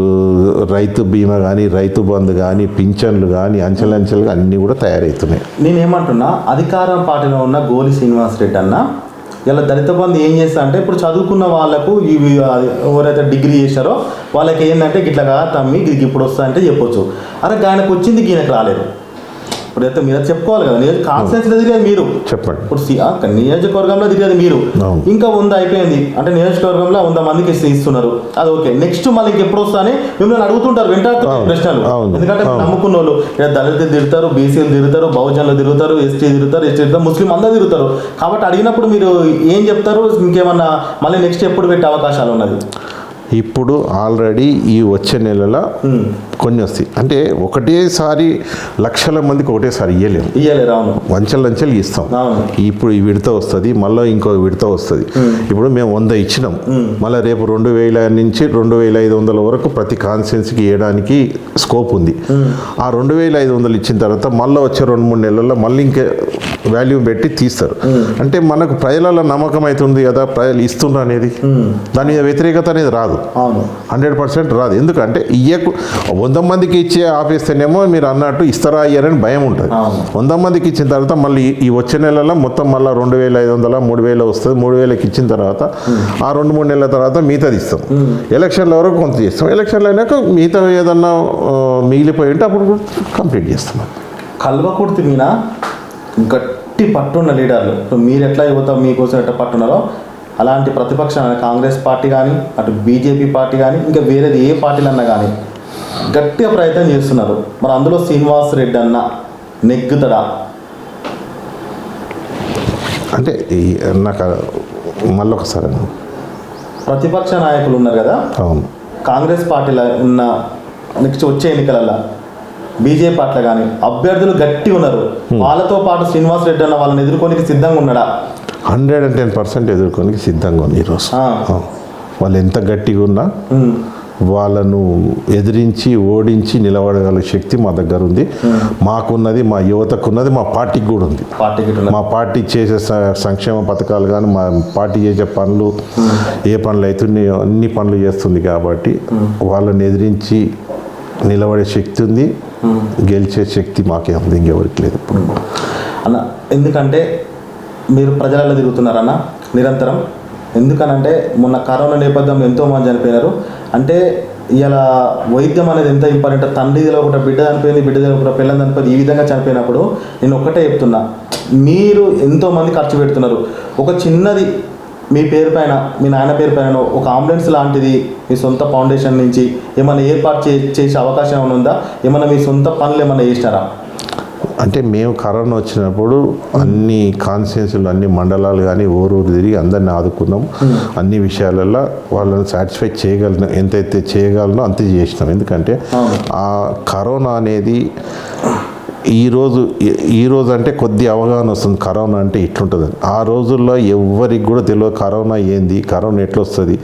రైతు బీమా కానీ రైతు బంధు కానీ పింఛన్లు కానీ అంచెలంచెలుగా అన్నీ కూడా తయారవుతున్నాయి. నేనేమంటున్నా, అధికారం పార్టీలో ఉన్న గోలి శ్రీనివాస్ రెడ్డి అన్న ఇలా దళిత బంధు ఏం చేస్తా అంటే ఇప్పుడు చదువుకున్న వాళ్ళకు ఇవి ఎవరైతే డిగ్రీ చేశారో వాళ్ళకి ఏంటంటే ఇట్లాగా తమ్మి ఇది ఇప్పుడు వస్తా అంటే చెప్పొచ్చు. అరే ఆయనకు వచ్చింది ఈయనకు రాలేదు. ఇప్పుడైతే మీరు చెప్పుకోవాలి కదా, కాన్స్టిట్యూన్సీలో తిరిగేది మీరు చెప్పండి. ఇప్పుడు నియోజకవర్గంలో తిరిగేది మీరు. ఇంకా 100 అయిపోయింది అంటే నియోజకవర్గంలో 100 మందికి ఇస్తున్నారు, అది ఓకే. నెక్స్ట్ మళ్ళీ ఇంకెప్పుడు వస్తా అని మిమ్మల్ని అడుగుతుంటారు వెంటాడుతున్నారు ప్రశ్నలు. ఎందుకంటే నమ్ముకున్న వాళ్ళు ఇక్కడ దళితులు తిరుగుతారు, బీసీలు తిరుగుతారు, బహుజనులు తిరుగుతారు, ఎస్టీ తిరుగుతారు, ముస్లిం అందరూ తిరుగుతారు. కాబట్టి అడిగినప్పుడు మీరు ఏం చెప్తారు? ఇంకేమన్నా మళ్ళీ నెక్స్ట్ ఎప్పుడు పెట్టే అవకాశాలు ఉన్నది? ఇప్పుడు ఆల్రెడీ ఈ వచ్చే నెలలో కొన్ని వస్తాయి. అంటే ఒకటేసారి లక్షల మందికి ఒకటేసారి ఇవ్వలేము. వంచలంచెలు ఇస్తాం. ఇప్పుడు ఈ విడత వస్తుంది, మళ్ళీ ఇంకో విడత వస్తుంది. ఇప్పుడు మేము 100 ఇచ్చినాం, మళ్ళీ రేపు 2000 నుంచి 2500 వరకు ప్రతి కాన్స్టిట్యున్సీకి ఇవ్వడానికి స్కోప్ ఉంది. ఆ 2500 ఇచ్చిన తర్వాత మళ్ళీ వచ్చే 2-3 నెలల్లో మళ్ళీ ఇంకా వాల్యూమ్ పెట్టి తీస్తారు. అంటే మనకు ప్రజల నమ్మకం అవుతుంది కదా, ప్రజలు ఇస్తున్నారు అనేది, దాని మీద వ్యతిరేకత అనేది రాదు. 100% రాదు. ఎందుకంటే 100 మందికి ఇచ్చే ఆపేస్తేనేమో మీరు అన్నట్టు ఇస్తారా అయ్యారని భయం ఉంటుంది. 100 మందికి ఇచ్చిన తర్వాత మళ్ళీ ఈ వచ్చే నెలలో మొత్తం మళ్ళీ 2500 3000 వస్తుంది. 3000కి ఇచ్చిన తర్వాత ఆ 2-3 నెలల తర్వాత మిగతాది ఇస్తాం. ఎలక్షన్ల వరకు కొంత చేస్తాం. ఎలక్షన్లు అయినాక మిగతా ఏదన్నా మిగిలిపోయి ఉంటే అప్పుడు కంప్లీట్ చేస్తాం. కల్వకుర్తి మీద గట్టి పట్టున్న లీడర్లు మీరు ఎట్లా యువత మీకోసం ఎట్లా పట్టున్నారో అలాంటి ప్రతిపక్షాలు కాంగ్రెస్ పార్టీ కానీ అటు బీజేపీ పార్టీ కానీ ఇంకా వేరేది ఏ పార్టీలన్నా కానీ గట్టిగా ప్రయత్నం చేస్తున్నారు. మరి అందులో శ్రీనివాస్ రెడ్డి అన్న నెగ్గుతాడా? అంటే నాకు మళ్ళొకసారి ప్రతిపక్ష నాయకులు ఉన్నారు కదా, అవును, కాంగ్రెస్ పార్టీలో ఉన్న నెక్స్ట్ వచ్చే ఎన్నికలలో బీజేపీ పార్టీలో కానీ అభ్యర్థులు గట్టి ఉన్నారు. వాళ్ళతో పాటు శ్రీనివాస్ రెడ్డి అన్న వాళ్ళని ఎదుర్కోనికి సిద్ధంగా ఉన్నాడా? 110% ఎదుర్కోనికి సిద్ధంగా ఉంది ఈరోజు. వాళ్ళు ఎంత గట్టిగా ఉన్నా వాళ్ళను ఎదిరించి ఓడించి నిలబడగల శక్తి మా దగ్గర ఉంది. మాకున్నది, మా యువతకున్నది, మా పార్టీకి కూడా ఉంది. మా పార్టీ చేసే సంక్షేమ పథకాలు కానీ, మా పార్టీ చేసే పనులు, ఏ పనులు అవుతున్నాయో అన్ని పనులు చేస్తుంది కాబట్టి వాళ్ళని ఎదిరించి నిలబడే శక్తి ఉంది. గెలిచే శక్తి మాకే ఉంది, ఇంకెవరికి లేదు ఇప్పుడు అన్న. ఎందుకంటే మీరు ప్రజలలో తిరుగుతున్నారన్న నిరంతరం. ఎందుకనంటే మొన్న కరోనా నేపథ్యంలో ఎంతోమంది చనిపోయినారు. అంటే ఇలా వైద్యం అనేది ఎంత ఇంపార్టెంట్. తండ్రి ఒకటి బిడ్డ చనిపోయింది, బిడ్డ ఒకటి పిల్లలు చనిపోయింది, ఈ విధంగా చనిపోయినప్పుడు నేను ఒక్కటే చెప్తున్నా, మీరు ఎంతోమంది ఖర్చు పెడుతున్నారు. ఒక చిన్నది మీ పేరు పైన, మీ నాయన పేరు పైన ఒక అంబులెన్స్ లాంటిది మీ సొంత ఫౌండేషన్ నుంచి ఏమైనా ఏర్పాటు చేసే అవకాశం ఏమైనా ఉందా? ఏమైనా మీ సొంత పనులు ఏమైనా చేసినారా? అంటే మేము కరోనా వచ్చినప్పుడు అన్ని కాన్స్టిట్యున్సీలు, అన్ని మండలాలు కానీ ఊరు తిరిగి అందరిని ఆదుకున్నాం. అన్ని విషయాలలో వాళ్ళని సాటిస్ఫై చేయగలను, ఎంతైతే చేయగలనో అంతే చేసినాం. ఎందుకంటే ఆ కరోనా అనేది ఈరోజు అంటే కొద్ది అవగాహన వస్తుంది కరోనా అంటే ఇట్లుంటుంది. ఆ రోజుల్లో ఎవరికి కూడా తెలియదు కరోనా ఏంది, కరోనా ఎట్లొస్తుంది.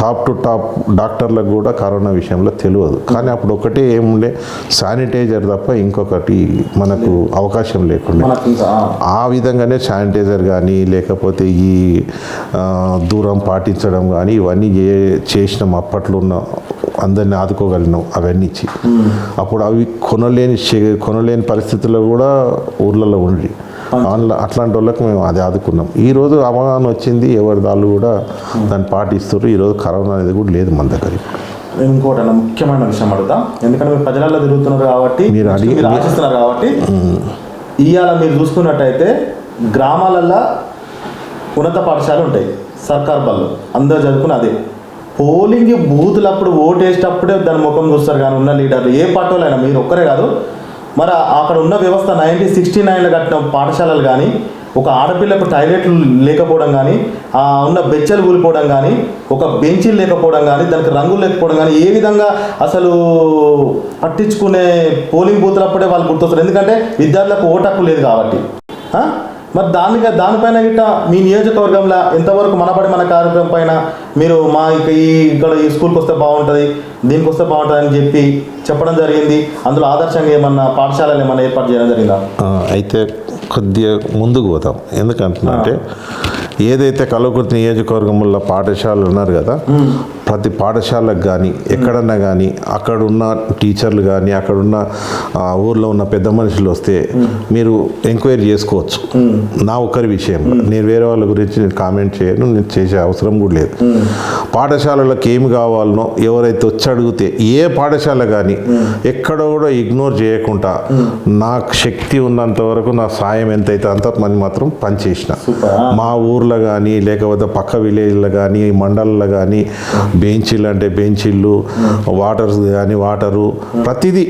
టాప్ టు టాప్ డాక్టర్లకు కూడా కరోనా విషయంలో తెలియదు. కానీ అప్పుడు ఒకటే ఏముండే, శానిటైజర్ తప్ప ఇంకొకటి మనకు అవకాశం లేకుండా. ఆ విధంగానే శానిటైజర్ కానీ లేకపోతే ఈ దూరం పాటించడం కానీ ఇవన్నీ చేసినాం. అప్పట్లో ఉన్న అందరినీ ఆదుకోగలిగినాం అవన్నీ ఇచ్చి. అప్పుడు అవి కొనలేని పరిస్థితుల్లో కూడా ఊర్లలో ఉండి అట్లాంటి వాళ్ళకి మేము అది ఆదుకున్నాం. ఈరోజు అవగాహన వచ్చింది, ఎవరి దాళ్ళు కూడా దాన్ని పాటిస్తారు. ఈరోజు కరోనా అనేది కూడా లేదు మన దగ్గర. ఇంకోటి అన్న ముఖ్యమైన విషయం అడుగుతా, ఎందుకంటే మీరు ప్రజలలో తిరుగుతున్నారు కాబట్టి, మీరు ఆశిస్తున్నారు కాబట్టి. ఇవాళ మీరు చూసుకున్నట్టయితే గ్రామాలల్లో ఉన్నత పాఠశాలలు ఉంటాయి, సర్కార్ బళ్ళు, అందరూ చదువుకుని అదే. పోలింగ్ బూతులప్పుడు ఓటు వేసేటప్పుడే దాని ముఖం చూస్తారు. కానీ ఉన్న లీడర్లు ఏ పార్టీలో అయినా, మీరు ఒక్కరే కాదు, మరి అక్కడ ఉన్న వ్యవస్థ 1969లో కట్టిన పాఠశాలలు కానీ, ఒక ఆడపిల్లకు టాయిలెట్లు లేకపోవడం కానీ, ఉన్న బెచ్చలు కూలిపోవడం కానీ, ఒక బెంచీలు లేకపోవడం కానీ, దానికి రంగులు లేకపోవడం కానీ, ఏ విధంగా అసలు పట్టించుకునే పోలింగ్ బూతులప్పుడే వాళ్ళు గుర్తొస్తారు. ఎందుకంటే విద్యార్థులకు ఓటు హక్కు లేదు కాబట్టి. మరి దానిపైన గిట్ట మీ నియోజకవర్గంలో ఎంతవరకు మన కార్యక్రమం పైన మీరు ఇక్కడ ఈ స్కూల్కి వస్తే బాగుంటుంది, దీనికి వస్తే బాగుంటుంది అని చెప్పడం జరిగింది. అందులో ఆదర్శంగా ఏమన్నా పాఠశాలలు ఏమన్నా ఏర్పాటు చేయడం జరిగిందా? అయితే కొద్దిగా ముందుకు పోతాం. ఎందుకంటే ఏదైతే కల్వకుర్తి నియోజకవర్గంలో పాఠశాలలు ఉన్నారు కదా, ప్రతి పాఠశాలకు కానీ ఎక్కడన్నా కానీ అక్కడున్న టీచర్లు కానీ అక్కడున్న ఊర్లో ఉన్న పెద్ద మనుషులు వస్తే మీరు ఎంక్వైరీ చేసుకోవచ్చు. నా ఒక్కరి విషయం, నేను వేరే వాళ్ళ గురించి నేను కామెంట్ చేయను, నేను చేసే అవసరం కూడా లేదు. పాఠశాలలకు ఏమి కావాలనో ఎవరైతే వచ్చి అడిగితే ఏ పాఠశాల కానీ ఎక్కడ కూడా ఇగ్నోర్ చేయకుండా నాకు శక్తి ఉన్నంత వరకు నా సాయం ఎంతైతే అంత మంది మాత్రం పనిచేసిన. మా ఊర్లో కానీ లేకపోతే పక్క విలేజ్లో కానీ మండలంలో కానీ బెంచీలు అంటే బెంచీలు, వాటర్స్ కానీ వాటరు, ప్రతిదీ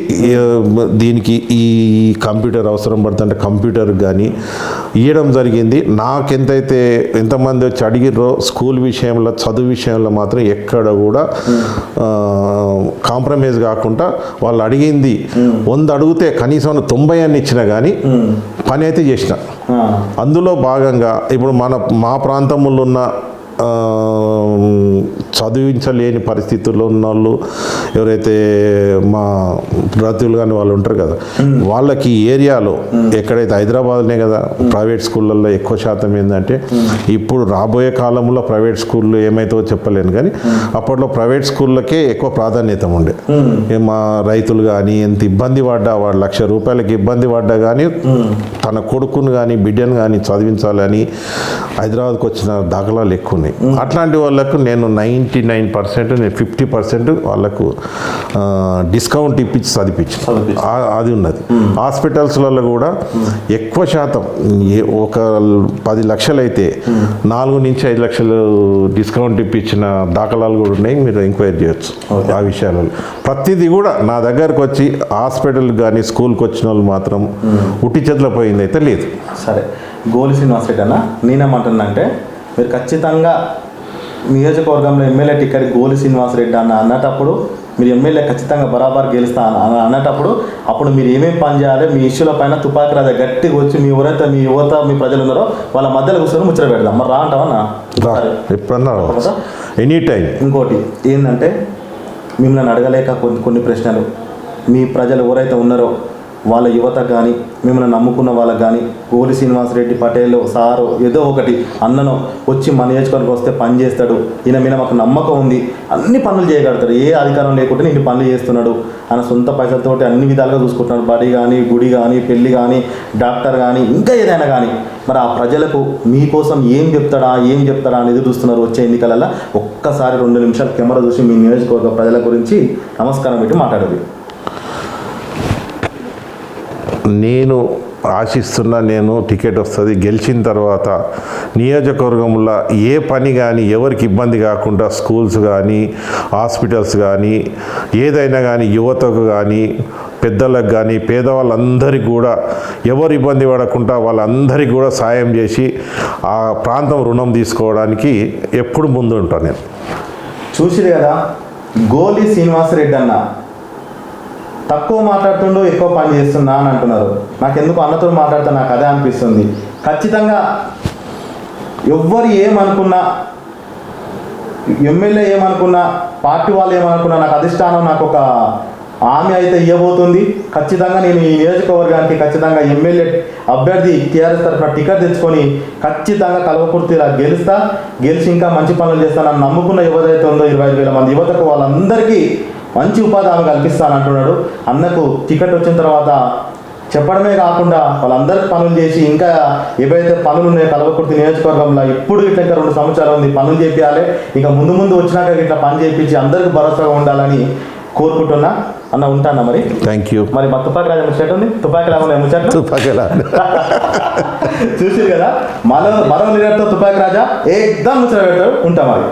దీనికి ఈ కంప్యూటర్ అవసరం పడుతుంటే కంప్యూటర్ కానీ ఇవ్వడం జరిగింది. ఎంతమంది వచ్చి అడిగిర్రో స్కూల్ విషయంలో, చదువు విషయంలో మాత్రం ఎక్కడ కూడా కాంప్రమైజ్ కాకుండా వాళ్ళు అడిగింది 100 అడిగితే కనీసం 90 అని ఇచ్చినా కానీ పని అయితే చేసిన. అందులో భాగంగా ఇప్పుడు మా ప్రాంతంలో ఉన్న చదివించలేని పరిస్థితుల్లో ఉన్న వాళ్ళు ఎవరైతే మా బ్రతులు కానీ వాళ్ళు ఉంటారు కదా, వాళ్ళకి ఏరియాలో ఎక్కడైతే హైదరాబాద్నే కదా ప్రైవేట్ స్కూళ్ళల్లో ఎక్కువ శాతం ఏంటంటే, ఇప్పుడు రాబోయే కాలంలో ప్రైవేట్ స్కూళ్ళు ఏమైతే చెప్పలేను కానీ అప్పట్లో ప్రైవేట్ స్కూళ్ళకే ఎక్కువ ప్రాధాన్యత ఉండే. మా రైతులు కానీ ఎంత ఇబ్బంది పడ్డా, వాడు ₹1,00,000 ఇబ్బంది పడ్డా కానీ తన కొడుకును కానీ బిడ్డను కానీ చదివించాలని హైదరాబాద్కి వచ్చిన దాఖలాలు ఎక్కువ ఉన్నాయి. అట్లాంటి వాళ్ళకు నేను 99%, నేను 50% వాళ్ళకు డిస్కౌంట్ ఇప్పించి చదివించిన అది ఉన్నది. హాస్పిటల్స్లలో కూడా ఎక్కువ శాతం ఒక 10 లక్షలు అయితే 4 నుంచి 5 లక్షలు డిస్కౌంట్ ఇప్పించిన దాఖలాలు కూడా ఉన్నాయి. మీరు ఎంక్వైరీ చేయొచ్చు ఆ విషయాలలో. ప్రతిదీ కూడా నా దగ్గరకు వచ్చి హాస్పిటల్ కానీ స్కూల్కి వచ్చిన వాళ్ళు మాత్రం ఉట్టి చేతిలో పోయింది అయితే లేదు. సరే, గోలి శ్రీనివాస్ రెడ్డి అన్న, నేనేమంటున్నానంటే మీరు ఖచ్చితంగా నియోజకవర్గంలో ఎమ్మెల్యే టికెట్ గోలి శ్రీనివాస్ రెడ్డి అన్నటప్పుడు, మీరు ఎమ్మెల్యే ఖచ్చితంగా బరాబర్ గెలుస్తా అన్నటప్పుడు అప్పుడు మీరు ఏమేమి పని చేయాలి, మీ ఇష్యూల పైన తుపాకి రాజా గట్టిగా వచ్చి మీ ఎవరైతే మీ యువత మీ ప్రజలు ఉన్నారో వాళ్ళ మధ్యలో కూర్చొని ముచ్చట పెడదాం. మరి రా అంటావన్నా? ఎప్పుడన్నా ఎనీ టైం. ఇంకోటి ఏంటంటే మిమ్మల్ని అడగలేక కొన్ని ప్రశ్నలు. మీ ప్రజలు ఎవరైతే ఉన్నారో వాళ్ళ యువత కానీ మిమ్మల్ని నమ్ముకున్న వాళ్ళకి కానీ గోలి శ్రీనివాసరెడ్డి పటేల్ సారో ఏదో ఒకటి అన్నను వచ్చి మన నియోజకవర్గం వస్తే పని చేస్తాడు, ఈయన మీద మాకు నమ్మకం ఉంది, అన్ని పనులు చేయగలుగుతాడు, ఏ అధికారం లేకుండా ఇన్ని పనులు చేస్తున్నాడు, ఆయన సొంత పైసలతోటి అన్ని విధాలుగా చూసుకుంటున్నాడు, బడి కానీ గుడి కానీ పెళ్ళి కానీ డాక్టర్ కానీ ఇంకా ఏదైనా కానీ. మరి ఆ ప్రజలకు మీకోసం ఏం చెప్తాడా అని ఎదురు చూస్తున్నారు వచ్చే ఎన్నికలలో. ఒక్కసారి 2 నిమిషాలు కెమెరా చూసి మీ నియోజకవర్గ ప్రజల గురించి నమస్కారం పెట్టి మాట్లాడేది. నేను ఆశిస్తున్నా, నేను టికెట్ వస్తుంది, గెలిచిన తర్వాత నియోజకవర్గంలో ఏ పని కానీ ఎవరికి ఇబ్బంది కాకుండా స్కూల్స్ కానీ హాస్పిటల్స్ కానీ ఏదైనా కానీ యువతకు కానీ పెద్దలకు కానీ పేదవాళ్ళందరికీ కూడా ఎవరు ఇబ్బంది పడకుండా వాళ్ళందరికీ కూడా సాయం చేసి ఆ ప్రాంతం రుణం తీసుకోవడానికి ఎప్పుడు ముందు ఉంటాను నేను. చూసిరు కదా, గోలి శ్రీనివాసరెడ్డి అన్న తక్కువ మాట్లాడుతుండో ఎక్కువ పని చేస్తున్నా అని అంటున్నారు. నాకెందుకు అన్నతో మాట్లాడితే నాకు అదే అనిపిస్తుంది. ఖచ్చితంగా ఎవ్వరు ఏమనుకున్నా, ఎమ్మెల్యే ఏమనుకున్నా, పార్టీ వాళ్ళు ఏమనుకున్నా, నాకు అధిష్టానం నాకు ఒక హామీ అయితే ఇవ్వబోతుంది. ఖచ్చితంగా నేను ఈ నియోజకవర్గానికి ఖచ్చితంగా ఎమ్మెల్యే అభ్యర్థి టీఆర్ఎస్ తరఫున టికెట్ తెచ్చుకొని ఖచ్చితంగా కల్వకుర్తిలా గెలిచి ఇంకా మంచి పనులు చేస్తానని నమ్ముకున్న యువత అయితే ఉందో 25,000 మంది యువతకు వాళ్ళందరికీ మంచి ఉపాధి ఆమె కల్పిస్తానంటున్నాడు. అన్నకు టికెట్ వచ్చిన తర్వాత చెప్పడమే కాకుండా వాళ్ళందరికీ పనులు చేసి ఇంకా ఏవైతే పనులు ఉన్నాయో కల్వకుర్తి నియోజకవర్గంలో ఇప్పుడు ఇట్లా ఇంకా 2 సంవత్సరాలు ఉంది, పనులు చేపించాలి. ఇంకా ముందు వచ్చినాక ఇట్లా పని చేయించి అందరికీ భరోసాగా ఉండాలని కోరుకుంటున్నా. అన్న ఉంటానా మరి. Thank you. మరి మా తుపాకి రాజా ముచ్చట ఉంది, తుపాకి రాజా ముచ్చట చూసారు కదా, మరో లీడర్తో తుపాకి రాజా ఏకదం ముచ్చట పెడతాడు. ఉంటాం మరి.